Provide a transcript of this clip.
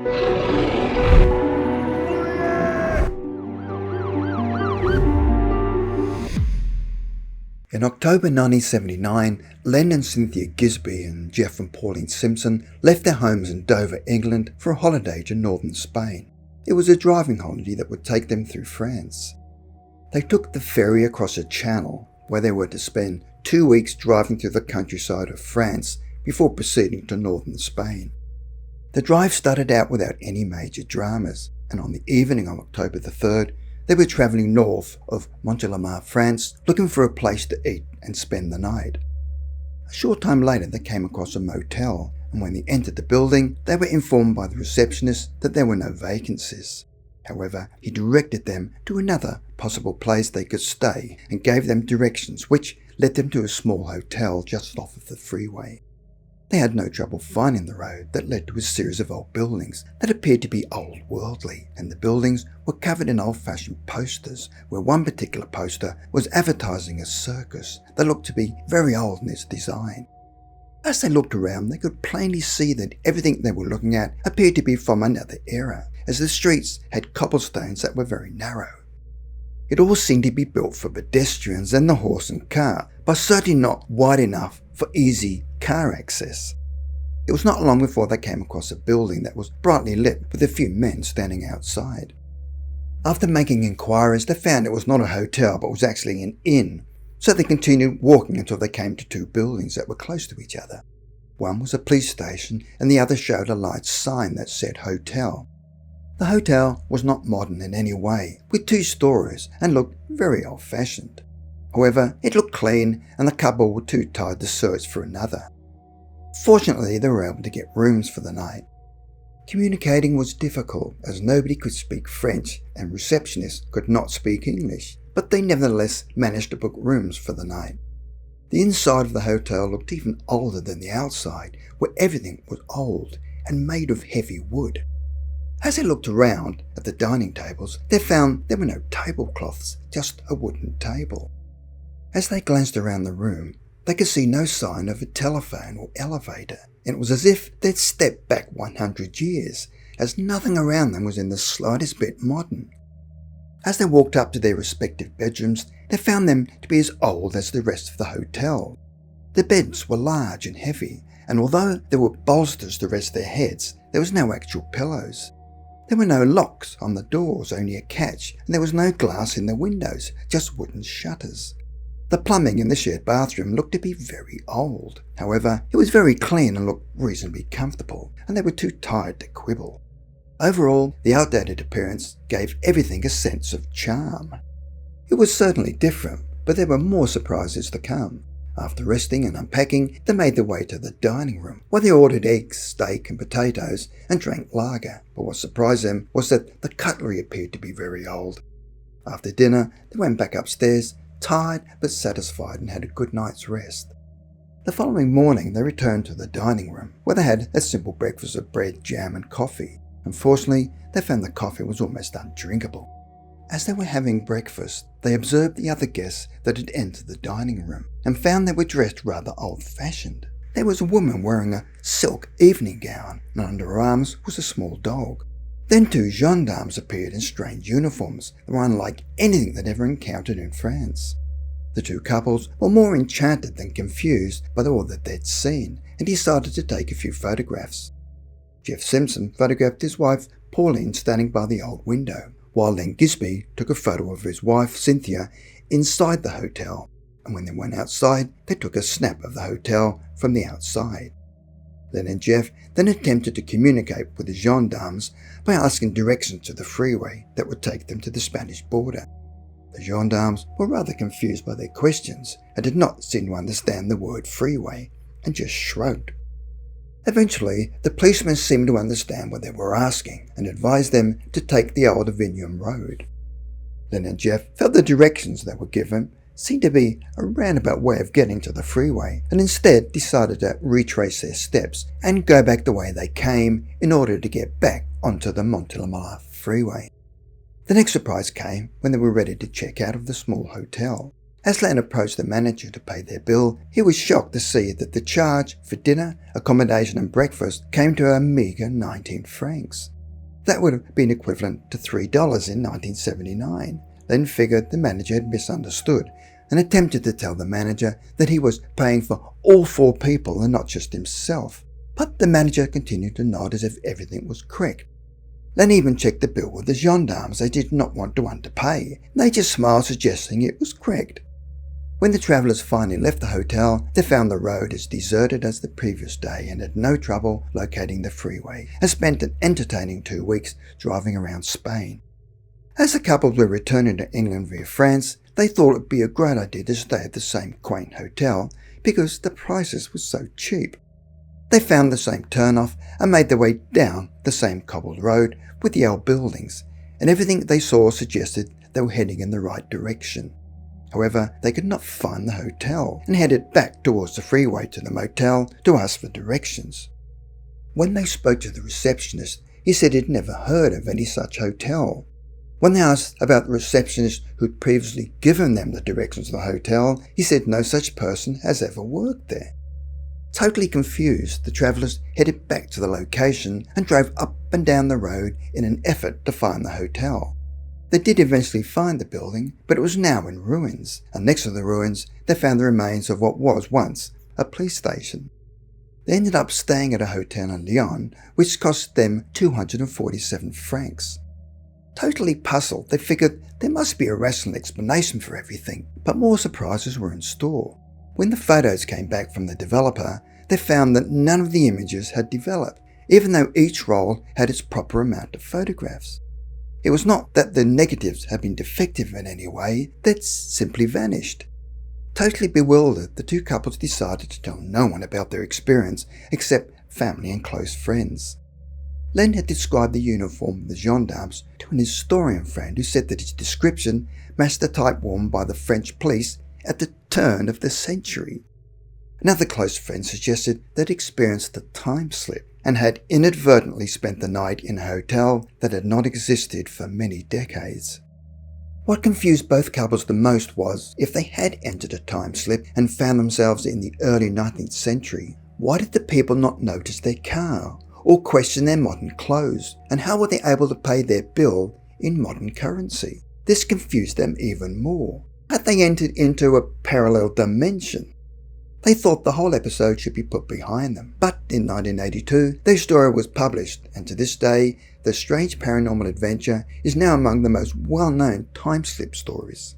In October 1979, Len and Cynthia Gisby and Geoff and Pauline Simpson left their homes in Dover, England for a holiday to northern Spain. It was a driving holiday that would take them through France. They took the ferry across a channel where they were to spend 2 weeks driving through the countryside of France before proceeding to northern Spain. The drive started out without any major dramas, and on the evening of October the 3rd, they were travelling north of Montelimar, France, looking for a place to eat and spend the night. A short time later they came across a motel, and when they entered the building, they were informed by the receptionist that there were no vacancies. However, he directed them to another possible place they could stay and gave them directions which led them to a small hotel just off of the freeway. They had no trouble finding the road that led to a series of old buildings that appeared to be old-worldly, and the buildings were covered in old-fashioned posters, where one particular poster was advertising a circus that looked to be very old in its design. As they looked around, they could plainly see that everything they were looking at appeared to be from another era, as the streets had cobblestones that were very narrow. It all seemed to be built for pedestrians and the horse and cart, but certainly not wide enough for easy car access. It was not long before they came across a building that was brightly lit with a few men standing outside. After making inquiries, they found it was not a hotel but was actually an inn, so they continued walking until they came to two buildings that were close to each other. One was a police station and the other showed a large sign that said hotel. The hotel was not modern in any way, with 2 stories, and looked very old-fashioned. However, it looked clean and the couple were too tired to search for another. Fortunately, they were able to get rooms for the night. Communicating was difficult as nobody could speak French and receptionists could not speak English, but they nevertheless managed to book rooms for the night. The inside of the hotel looked even older than the outside, where everything was old and made of heavy wood. As they looked around at the dining tables, they found there were no tablecloths, just a wooden table. As they glanced around the room, they could see no sign of a telephone or elevator, and it was as if they'd stepped back 100 years, as nothing around them was in the slightest bit modern. As they walked up to their respective bedrooms, they found them to be as old as the rest of the hotel. The beds were large and heavy, and although there were bolsters to rest their heads, there was no actual pillows. There were no locks on the doors, only a catch, and there was no glass in the windows, just wooden shutters. The plumbing in the shared bathroom looked to be very old. However, it was very clean and looked reasonably comfortable, and they were too tired to quibble. Overall, the outdated appearance gave everything a sense of charm. It was certainly different, but there were more surprises to come. After resting and unpacking, they made their way to the dining room, where they ordered eggs, steak and potatoes and drank lager, but what surprised them was that the cutlery appeared to be very old. After dinner, they went back upstairs, tired but satisfied, and had a good night's rest. The following morning, they returned to the dining room, where they had a simple breakfast of bread, jam and coffee. Unfortunately, they found the coffee was almost undrinkable. As they were having breakfast, they observed the other guests that had entered the dining room and found they were dressed rather old-fashioned. There was a woman wearing a silk evening gown, and under her arms was a small dog. Then 2 gendarmes appeared in strange uniforms that were unlike anything they'd ever encountered in France. The 2 couples were more enchanted than confused by all that they'd seen and decided to take a few photographs. Geoff Simpson photographed his wife Pauline standing by the old window, while Len Gisby took a photo of his wife Cynthia inside the hotel, and when they went outside, they took a snap of the hotel from the outside. Len and Geoff then attempted to communicate with the gendarmes by asking directions to the freeway that would take them to the Spanish border. The gendarmes were rather confused by their questions and did not seem to understand the word freeway and just shrugged. Eventually, the policemen seemed to understand what they were asking and advised them to take the old Avignon road. Len and Geoff felt the directions they were given seemed to be a roundabout way of getting to the freeway, and instead decided to retrace their steps and go back the way they came in order to get back onto the Montelimar freeway. The next surprise came when they were ready to check out of the small hotel. As Len approached the manager to pay their bill, he was shocked to see that the charge for dinner, accommodation and breakfast came to a meagre 19 francs. That would have been equivalent to $3 in 1979. Len figured the manager had misunderstood and attempted to tell the manager that he was paying for all 4 people and not just himself. But the manager continued to nod as if everything was correct. Len even checked the bill with the gendarmes. They did not want to underpay. They just smiled, suggesting it was correct. When the travellers finally left the hotel, they found the road as deserted as the previous day and had no trouble locating the freeway, and spent an entertaining 2 weeks driving around Spain. As the couples were returning to England via France, they thought it would be a great idea to stay at the same quaint hotel because the prices were so cheap. They found the same turnoff and made their way down the same cobbled road with the old buildings, and everything they saw suggested they were heading in the right direction. However, they could not find the hotel and headed back towards the freeway to the motel to ask for directions. When they spoke to the receptionist, he said he'd never heard of any such hotel. When they asked about the receptionist who'd previously given them the directions to the hotel, he said no such person has ever worked there. Totally confused, the travellers headed back to the location and drove up and down the road in an effort to find the hotel. They did eventually find the building, but it was now in ruins, and next to the ruins they found the remains of what was once a police station. They ended up staying at a hotel in Lyon, which cost them 247 francs. Totally puzzled, they figured there must be a rational explanation for everything, but more surprises were in store. When the photos came back from the developer, they found that none of the images had developed, even though each roll had its proper amount of photographs. It was not that the negatives had been defective in any way, they'd simply vanished. Totally bewildered, the 2 couples decided to tell no one about their experience except family and close friends. Len had described the uniform of the gendarmes to an historian friend who said that its description matched the type worn by the French police at the turn of the century. Another close friend suggested they'd experienced the time slip and had inadvertently spent the night in a hotel that had not existed for many decades. What confused both couples the most was, if they had entered a time slip and found themselves in the early 19th century, why did the people not notice their car or question their modern clothes, and how were they able to pay their bill in modern currency? This confused them even more. Had they entered into a parallel dimension? They thought the whole episode should be put behind them. But in 1982, their story was published, and to this day, the strange paranormal adventure is now among the most well-known time slip stories.